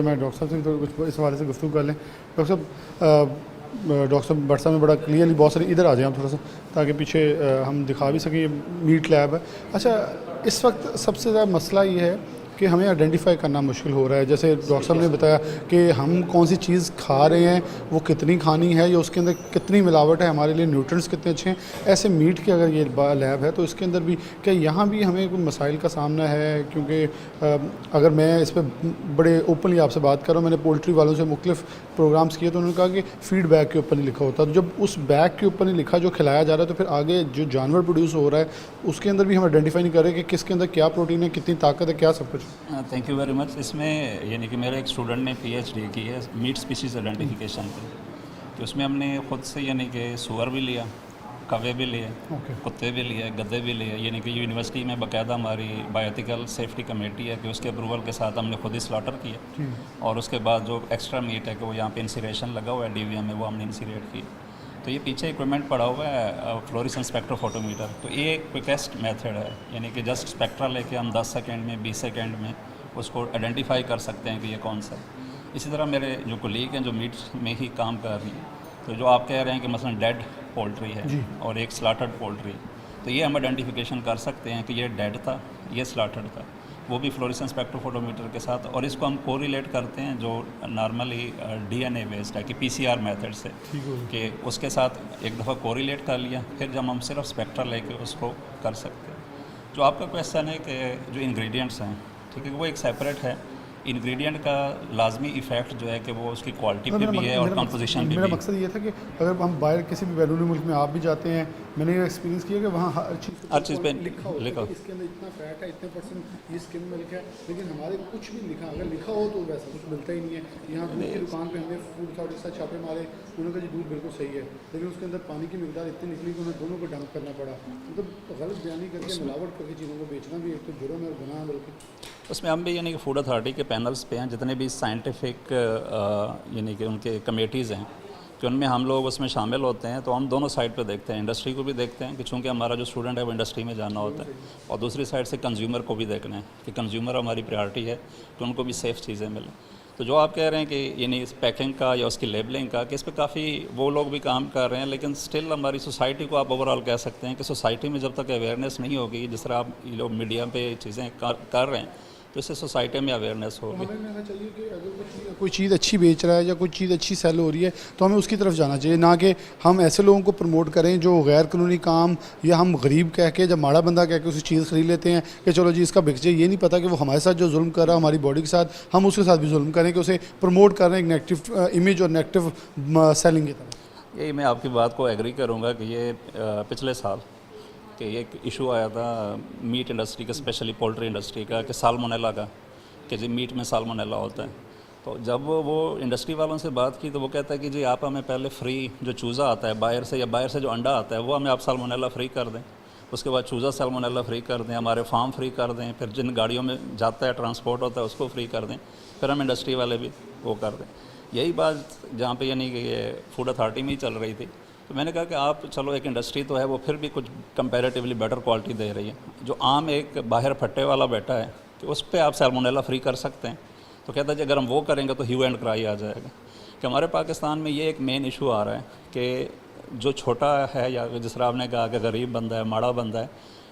میں ڈاکٹر صاحب سے تو کچھ اس حوالے سے گفتگو کر لیں. ڈاکٹر صاحب بٹ صاحب میں بڑا کلیئرلی بہت سارے ادھر آ جائیں آپ تھوڑا سا تاکہ پیچھے ہم دکھا بھی سکیں. یہ میٹ لیب ہے. اچھا اس وقت سب سے زیادہ مسئلہ یہ ہے کہ ہمیں آئیڈینٹیفائی کرنا مشکل ہو رہا ہے. جیسے ڈاکٹر صاحب نے بتایا کہ ہم کون سی چیز کھا رہے ہیں, وہ کتنی کھانی ہے یا اس کے اندر کتنی ملاوٹ ہے, ہمارے لیے نیوٹرنٹس کتنے اچھے ہیں. ایسے میٹ کی اگر یہ لیب ہے تو اس کے اندر بھی کیا یہاں بھی ہمیں کوئی مسائل کا سامنا ہے؟ کیونکہ اگر میں اس پہ بڑے اوپنلی آپ سے بات کر رہا ہوں, میں نے پولٹری والوں سے مختلف پروگرامز کیے تو انہوں نے کہا کہ فیڈ بیک کے اوپر نہیں لکھا ہوتا. تو جب اس بیک کے اوپر نہیں لکھا جو کھلایا جا رہا ہے تو پھر آگے جو جانور پروڈیوس ہو رہا ہے اس کے اندر بھی ہم آئیڈینٹیفائی نہیں کر رہے کہ کس کے اندر کیا پروٹین ہے, کتنی طاقت ہے, کیا سب کچھ. Thank you very much. اس میں یعنی کہ میرے ایک اسٹوڈنٹ نے پی ایچ ڈی کی ہے میٹ اسپیشیز آئیڈینٹیفیکیشن پہ, تو اس میں ہم نے خود سے یعنی کہ سور بھی لیا, کوے بھی لیے, کتے بھی لیے, گدے بھی لیے. یعنی کہ یونیورسٹی میں باقاعدہ ہماری بایوتیکل سیفٹی کمیٹی ہے کہ اس کے اپروول کے ساتھ ہم نے خود ہی سلاٹر کیا, اور اس کے بعد جو ایکسٹرا میٹ ہے کہ وہ یہاں پہ انسیریشن لگا ہوا ہے ڈی وی ایم میں, وہ ہم نے انسیریٹ کی. تو یہ پیچھے اکوپمنٹ پڑا ہوا ہے فلوریسن اسپیکٹرو فوٹومیٹر. تو یہ ایک کوئکسٹ میتھڈ ہے, یعنی کہ جسٹ اسپیکٹرا لے کے ہم 10 سیکنڈ میں 20 سیکنڈ میں اس کو آئیڈینٹیفائی کر سکتے ہیں کہ یہ کون سا ہے. اسی طرح میرے جو کولیگ ہیں جو میٹ میں ہی کام کر رہی ہیں, تو جو آپ کہہ رہے ہیں کہ مثلا ڈیڈ پولٹری ہے اور ایک سلاٹرڈ پولٹری, تو یہ ہم آئیڈینٹیفیکیشن کر سکتے ہیں کہ یہ ڈیڈ تھا, یہ سلاٹرڈ تھا, وہ بھی فلوریسن اسپیکٹرو فوٹومیٹر کے ساتھ. اور اس کو ہم کو ریلیٹ کرتے ہیں جو نارملی ڈی این اے بیسڈ ہے کہ پی سی آر میتھڈ سے, کہ اس کے ساتھ ایک دفعہ کو ریلیٹ کر لیا, پھر جب ہم صرف اسپیکٹرا لے کے اس کو کر سکتے ہیں. جو آپ کا کویسچن ہے کہ جو انگریڈینٹس ہیں, ٹھیک ہے, وہ ایک سیپریٹ ہے. انگریڈینٹ کا لازمی ایفیکٹ جو ہے کہ وہ اس کی کوالٹی پہ بھی ہے اور کمپوزیشن پہ بھی. میرا مقصد یہ تھا کہ اگر ہم باہر کسی بھی بیرونی ملک میں آپ بھی جاتے ہیں, میں نے یہ ایکسپیرینس کیا کہ وہاں ہر چیز پہ لکھا ہوتا ہے کہ اس کے اندر اتنا فیٹ ہے, اتنے % یہ اسکم ملک ہے, لیکن ہمارے کچھ بھی لکھا, اگر لکھا ہو تو ویسا کچھ ملتا ہی نہیں ہے. یہاں دودھ کی دکان پہ ہم نے فوڈ اتھارٹی کے ساتھ چھاپے مارے, انہوں نے کہا جی دودھ بالکل صحیح ہے, لیکن اس کے اندر پانی کی مقدار اتنی نکلی کہ انہیں دونوں کو ڈمپ کرنا پڑا. مطلب غلط بیانی کر کے ملاوٹ کر کے چیزوں کو بیچنا بھی ایک تو جرم ہے اور گناہ ہے. بلکہ اس میں ہم بھی یعنی کہ فوڈ اتھارٹی کے پینلز پہ ہیں, جتنے بھی سائنٹیفک یعنی کہ ان کے کمیٹیز ہیں کہ ان میں ہم لوگ اس میں شامل ہوتے ہیں. تو ہم دونوں سائڈ پہ دیکھتے ہیں, انڈسٹری کو بھی دیکھتے ہیں کہ چونکہ ہمارا جو اسٹوڈنٹ ہے وہ انڈسٹری میں جانا ہوتا ہے, اور دوسری سائڈ سے کنزیومر کو بھی دیکھنا ہے کہ کنزیومر ہماری پریارٹی ہے کہ ان کو بھی سیف چیزیں ملیں. تو جو آپ کہہ رہے ہیں کہ یعنی اس پیکنگ کا یا اس کی لیبلنگ کا, کہ اس پہ کافی وہ لوگ بھی کام کر رہے ہیں, لیکن سٹل ہماری سوسائٹی کو آپ اوور آل کہہ سکتے ہیں کہ سوسائٹی میں جب تک اویئرنیس نہیں ہوگی, جس طرح آپ یہ لوگ میڈیا پہ چیزیں کر رہے ہیں, تو اس سے سوسائٹی میں اویئرنیس ہوگی. ہمیں کہنا چاہیے کہ اگر کوئی چیز اچھی بیچ رہا ہے یا کوئی چیز اچھی سیل ہو رہی ہے تو ہمیں اس کی طرف جانا چاہیے, نہ کہ ہم ایسے لوگوں کو پروموٹ کریں جو غیر قانونی کام, یا ہم غریب کہہ کے جب ماڑا بندہ کہہ کے اسی چیز خرید لیتے ہیں کہ چلو جی اس کا بک جائے. یہ نہیں پتہ کہ وہ ہمارے ساتھ جو ظلم کر رہا ہے ہماری باڈی کے ساتھ, ہم اس کے ساتھ بھی ظلم کریں کہ اسے پروموٹ کر رہے ہیں ایک نیگیٹو امیج اور نیگیٹو سیلنگ کی طرف. یہی میں آپ کی بات کو ایگری کروں گا کہ یہ پچھلے سال کہ ایک ایشو آیا تھا میٹ انڈسٹری کا, اسپیشلی پولٹری انڈسٹری کا, کہ سالمونیلا کا, کہ جی میٹ میں سالمونیلا ہوتا ہے. تو جب وہ انڈسٹری والوں سے بات کی تو وہ کہتا ہے کہ جی آپ ہمیں پہلے فری جو چوزا آتا ہے باہر سے, یا باہر سے جو انڈا آتا ہے وہ ہمیں آپ سالمونیلا فری کر دیں, اس کے بعد چوزا سالمونیلا فری کر دیں, ہمارے فارم فری کر دیں, پھر جن گاڑیوں میں جاتا ہے ٹرانسپورٹ ہوتا ہے اس کو فری کر دیں, پھر ہم انڈسٹری والے بھی وہ کر دیں. یہی بات جہاں پہ یعنی کہ یہ فوڈ اتھارٹی میں ہی چل رہی تھی. تو میں نے کہا کہ آپ چلو ایک انڈسٹری تو ہے وہ پھر بھی کچھ کمپیریٹیولی بیٹر کوالٹی دے رہی ہے, جو عام ایک باہر پھٹے والا بیٹا ہے کہ اس پہ آپ سالمونیلا فری کر سکتے ہیں. تو کہتا ہے جی اگر ہم وہ کریں گے تو ہیو اینڈ کرائی آ جائے گا. کہ ہمارے پاکستان میں یہ ایک مین ایشو آ رہا ہے کہ جو چھوٹا ہے یا جس طرح آپ نے کہا کہ غریب بندہ ہے, ماڑا بندہ ہے,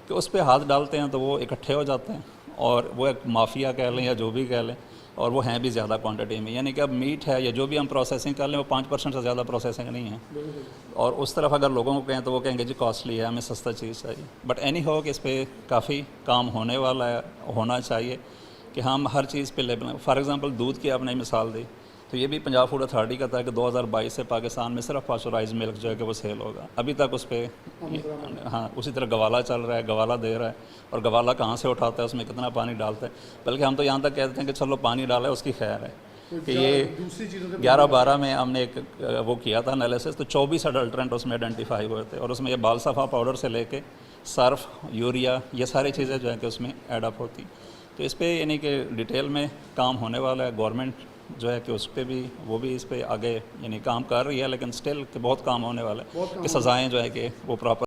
کہ اس پہ ہاتھ ڈالتے ہیں تو وہ اکٹھے ہو جاتے ہیں, اور وہ ایک مافیا کہہ لیں یا جو بھی کہہ لیں, اور وہ ہیں بھی زیادہ کوانٹٹی میں. یعنی کہ اب میٹ ہے یا جو بھی ہم پروسیسنگ کر لیں وہ 5% سے زیادہ پروسیسنگ نہیں ہے, اور اس طرف اگر لوگوں کو کہیں تو وہ کہیں گے جی کاسٹلی ہے, ہمیں سستا چیز چاہیے. بٹ اینی ہو کہ اس پہ کافی کام ہونے والا ہے, ہونا چاہیے کہ ہم ہر چیز پہ لیبل. فار ایگزامپل دودھ کی آپ نے مثال دی, تو یہ بھی پنجاب فوڈ اتھارٹی کا تھا کہ 2022 سے پاکستان میں صرف پاسچرائز ملک جو ہے کہ وہ سیل ہوگا. ابھی تک اس پہ ہاں اسی طرح گوالا چل رہا ہے, گوالا دے رہا ہے, اور گوالا کہاں سے اٹھاتا ہے, اس میں کتنا پانی ڈالتا ہے. بلکہ ہم تو یہاں تک کہتے ہیں کہ چلو پانی ڈالا ہے اس کی خیر ہے. کہ یہ 11-12 میں ہم نے ایک وہ کیا تھا انالیسس, تو 24 اڈلٹرنٹ اس میں آئیڈینٹیفائی ہوئے تھے, اور اس میں یہ بال صفا پاؤڈر سے لے کے سرف, یوریا, یہ ساری چیزیں جو ہیں کہ اس میں ایڈ اپ ہوتی. تو اس پہ یعنی کہ ڈیٹیل میں کام ہونے والا ہے. گورنمنٹ جو ہے کہ اس پہ بھی وہ بھی اس پہ آگے یعنی کام کر رہی ہے, لیکن سٹل کہ بہت کام ہونے والا ہے کہ سزائیں جو ہے کہ وہ پراپر